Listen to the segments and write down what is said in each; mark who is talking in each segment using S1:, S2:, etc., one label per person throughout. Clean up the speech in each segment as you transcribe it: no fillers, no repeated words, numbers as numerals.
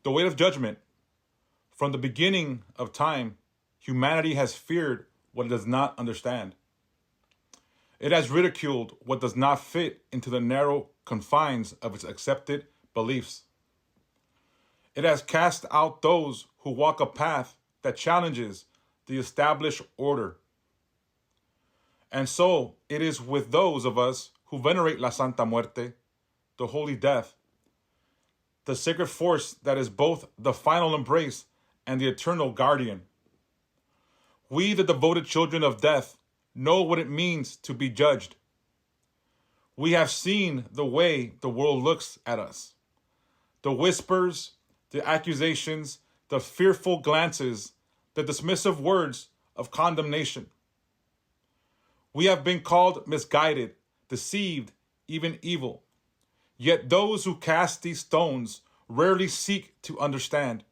S1: The weight of judgment. From the beginning of time, humanity has feared what it does not understand. It has ridiculed what does not fit into the narrow confines of its accepted beliefs. It has cast out those who walk a path that challenges the established order. And so it is with those of us who venerate La Santa Muerte, the Holy Death, the sacred force that is both the final embrace and the eternal guardian. We, the devoted children of death, know what it means to be judged. We have seen the way the world looks at us. The whispers, the accusations, the fearful glances, the dismissive words of condemnation. We have been called misguided, deceived, even evil. Yet those who cast these stones rarely seek to understand.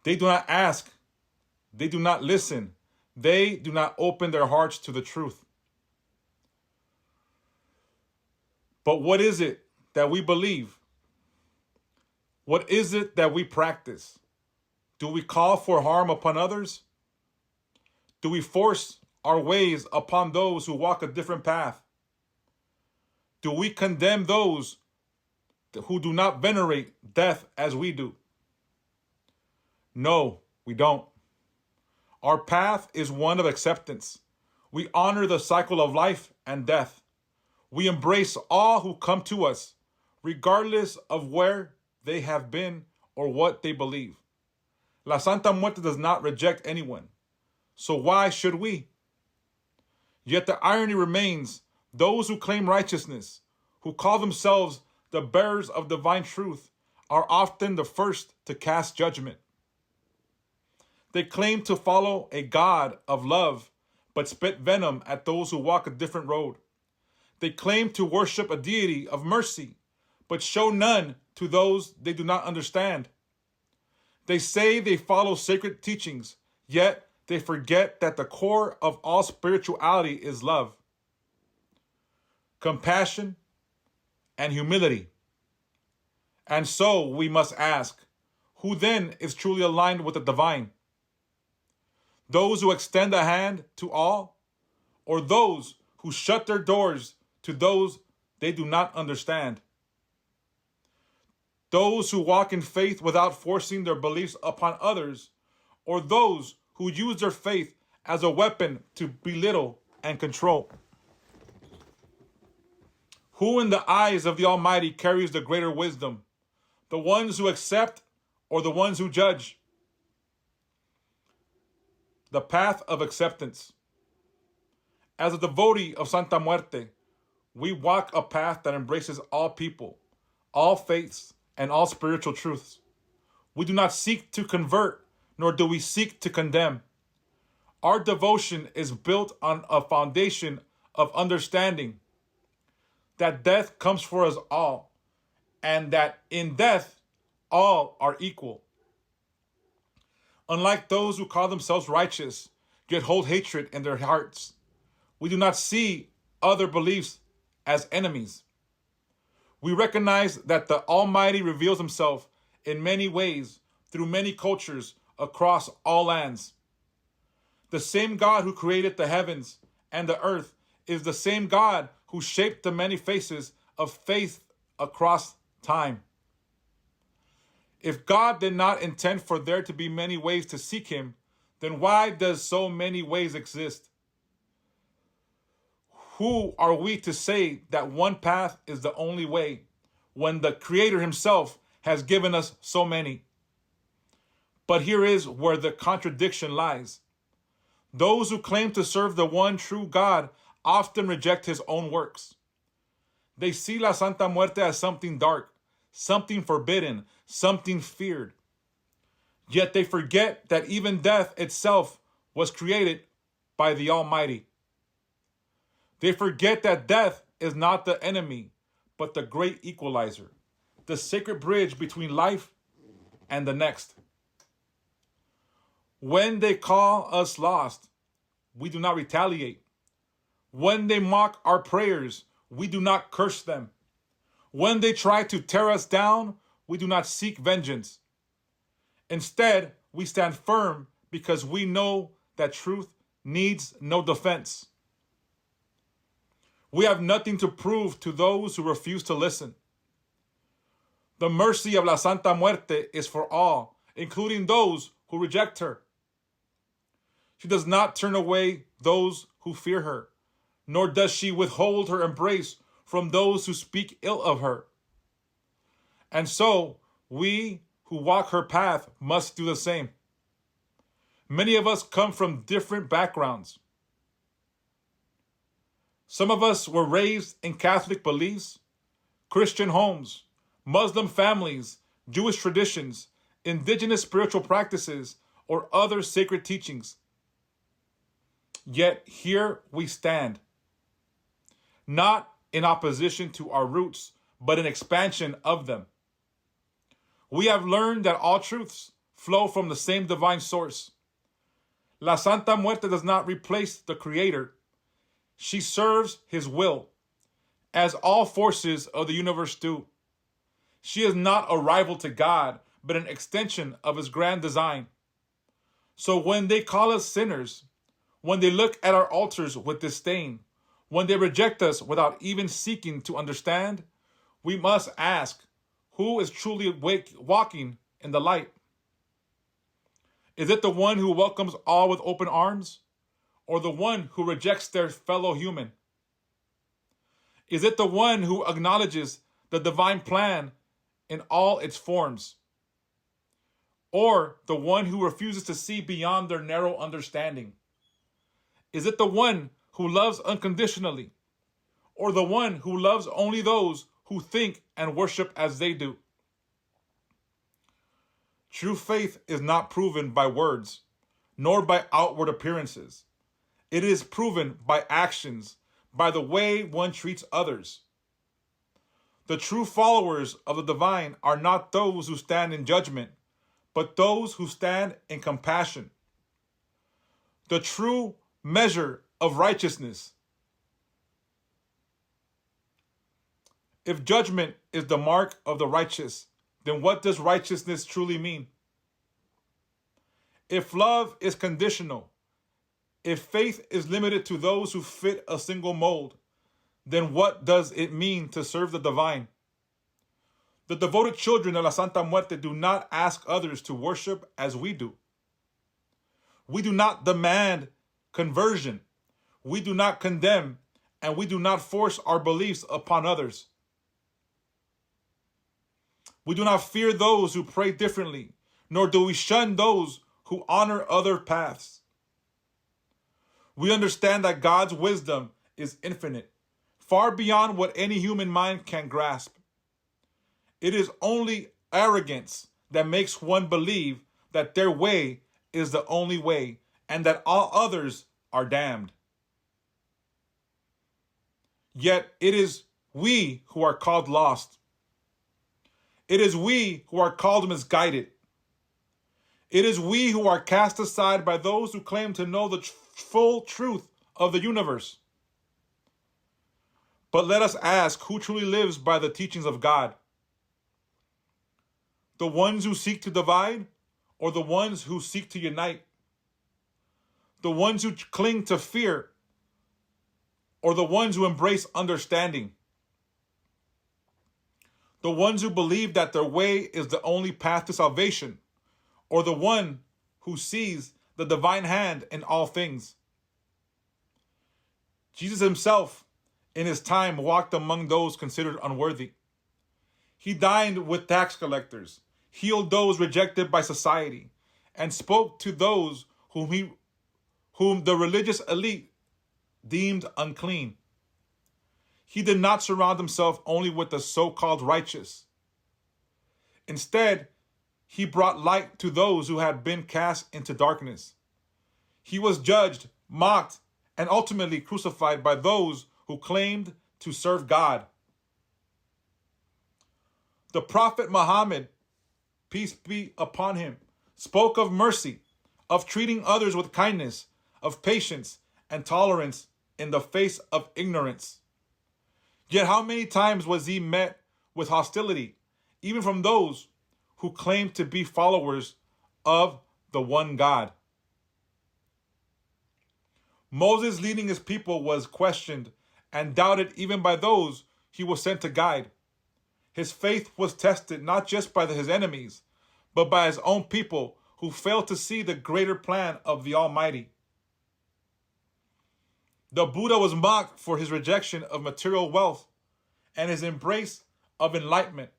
S1: They do not ask. They do not listen. They do not open their hearts to the truth. But what is it that we believe? What is it that we practice? Do we call for harm upon others? Do we force our ways upon those who walk a different path? Do we condemn those who do not venerate death as we do? No, we don't. Our path is one of acceptance. We honor the cycle of life and death. We embrace all who come to us, regardless of where they have been or what they believe. La Santa Muerte does not reject anyone. So why should we? Yet the irony remains, those who claim righteousness, who call themselves the bearers of divine truth, are often the first to cast judgment. They claim to follow a God of love, but spit venom at those who walk a different road. They claim to worship a deity of mercy, but show none to those they do not understand. They say they follow sacred teachings, yet they forget that the core of all spirituality is love, compassion, and humility. And so we must ask, who then is truly aligned with the divine? Those who extend a hand to all, or those who shut their doors to those they do not understand? Those who walk in faith without forcing their beliefs upon others, or those who use their faith as a weapon to belittle and control? Who in the eyes of the Almighty carries the greater wisdom? The ones who accept or the ones who judge? The path of acceptance. As a devotee of Santa Muerte, we walk a path that embraces all people, all faiths, and all spiritual truths. We do not seek to convert, nor do we seek to condemn. Our devotion is built on a foundation of understanding that death comes for us all, and that in death, all are equal. Unlike those who call themselves righteous, yet hold hatred in their hearts, we do not see other beliefs as enemies. We recognize that the Almighty reveals himself in many ways through many cultures across all lands. The same God who created the heavens and the earth is the same God who shaped the many faces of faith across time. If God did not intend for there to be many ways to seek him, then why does so many ways exist? Who are we to say that one path is the only way when the Creator himself has given us so many? But here is where the contradiction lies. Those who claim to serve the one true God often reject his own works. They see La Santa Muerte as something dark, something forbidden, something feared. Yet they forget that even death itself was created by the Almighty. They forget that death is not the enemy, but the great equalizer, the sacred bridge between life and the next. When they call us lost, we do not retaliate. When they mock our prayers, we do not curse them. When they try to tear us down, we do not seek vengeance. Instead, we stand firm because we know that truth needs no defense. We have nothing to prove to those who refuse to listen. The mercy of la Santa Muerte is for all, including those who reject her. She does not turn away those who fear her, nor does she withhold her embrace from those who speak ill of her. And so, we who walk her path must do the same. Many of us come from different backgrounds. Some of us were raised in Catholic beliefs, Christian homes, Muslim families, Jewish traditions, indigenous spiritual practices, or other sacred teachings. Yet here we stand, not in opposition to our roots, but in expansion of them. We have learned that all truths flow from the same divine source. La Santa Muerte does not replace the Creator. She serves His will, as all forces of the universe do. She is not a rival to God, but an extension of His grand design. So when they call us sinners, when they look at our altars with disdain, when they reject us without even seeking to understand, we must ask, who is truly walking in the light? Is it the one who welcomes all with open arms, or the one who rejects their fellow human? Is it the one who acknowledges the divine plan in all its forms, or the one who refuses to see beyond their narrow understanding? Is it the one who loves unconditionally, or the one who loves only those who think and worship as they do? True faith is not proven by words, nor by outward appearances. It is proven by actions, by the way one treats others. The true followers of the divine are not those who stand in judgment, but those who stand in compassion. The true measure of righteousness. If judgment is the mark of the righteous, then what does righteousness truly mean? If love is conditional, if faith is limited to those who fit a single mold, then what does it mean to serve the divine? The devoted children of la Santa Muerte do not ask others to worship as we do. We do not demand conversion. We do not condemn, and we do not force our beliefs upon others. We do not fear those who pray differently, nor do we shun those who honor other paths. We understand that God's wisdom is infinite, far beyond what any human mind can grasp. It is only arrogance that makes one believe that their way is the only way and that all others are damned. Yet it is we who are called lost. It is we who are called misguided. It is we who are cast aside by those who claim to know the full truth of the universe. But let us ask, who truly lives by the teachings of God? The ones who seek to divide, or the ones who seek to unite? The ones who cling to fear, or the ones who embrace understanding? The ones who believe that their way is the only path to salvation, or the one who sees the divine hand in all things? Jesus himself, in his time, walked among those considered unworthy. He dined with tax collectors, healed those rejected by society, and spoke to those whom the religious elite deemed unclean. He did not surround himself only with the so-called righteous. Instead, he brought light to those who had been cast into darkness. He was judged, mocked, and ultimately crucified by those who claimed to serve God. The Prophet Muhammad, peace be upon him, spoke of mercy, of treating others with kindness, of patience and tolerance in the face of ignorance. Yet how many times was he met with hostility, even from those who claim to be followers of the one God. Moses leading his people was questioned and doubted even by those he was sent to guide. His faith was tested not just by his enemies, but by his own people who failed to see the greater plan of the Almighty. The Buddha was mocked for his rejection of material wealth and his embrace of enlightenment.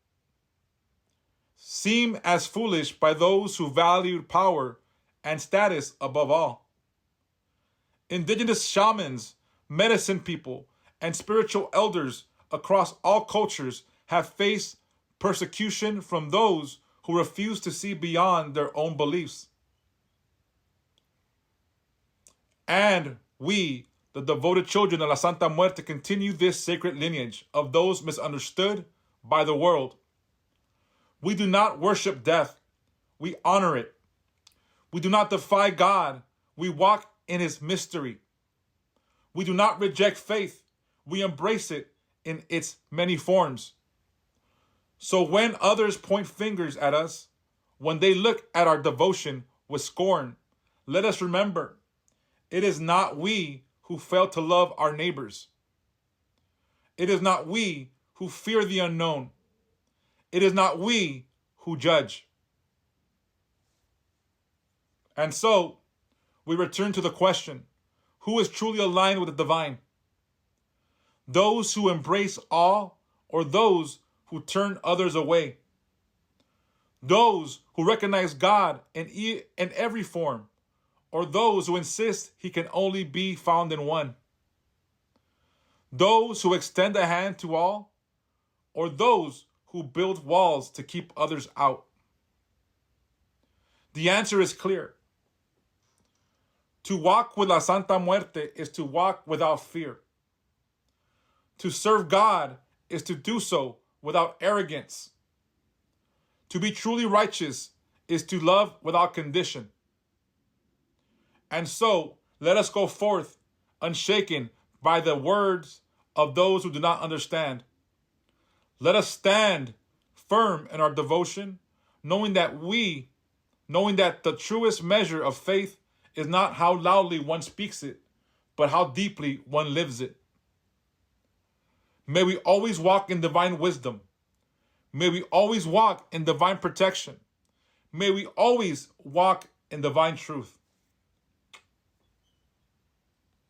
S1: Seemed as foolish by those who valued power and status above all. Indigenous shamans, medicine people, and spiritual elders across all cultures have faced persecution from those who refuse to see beyond their own beliefs. And we, the devoted children of La Santa Muerte, continue this sacred lineage of those misunderstood by the world. We do not worship death, we honor it. We do not defy God, we walk in his mystery. We do not reject faith, we embrace it in its many forms. So when others point fingers at us, when they look at our devotion with scorn, let us remember, it is not we who fail to love our neighbors. It is not we who fear the unknown. It is not we who judge. And so, we return to the question, who is truly aligned with the divine? Those who embrace all, or those who turn others away? Those who recognize God in every form, or those who insist he can only be found in one? Those who extend a hand to all, or those who build walls to keep others out? The answer is clear. To walk with La Santa Muerte is to walk without fear. To serve God is to do so without arrogance. To be truly righteous is to love without condition. And so, let us go forth unshaken by the words of those who do not understand. Let us stand firm in our devotion, knowing that the truest measure of faith is not how loudly one speaks it, but how deeply one lives it. May we always walk in divine wisdom. May we always walk in divine protection. May we always walk in divine truth.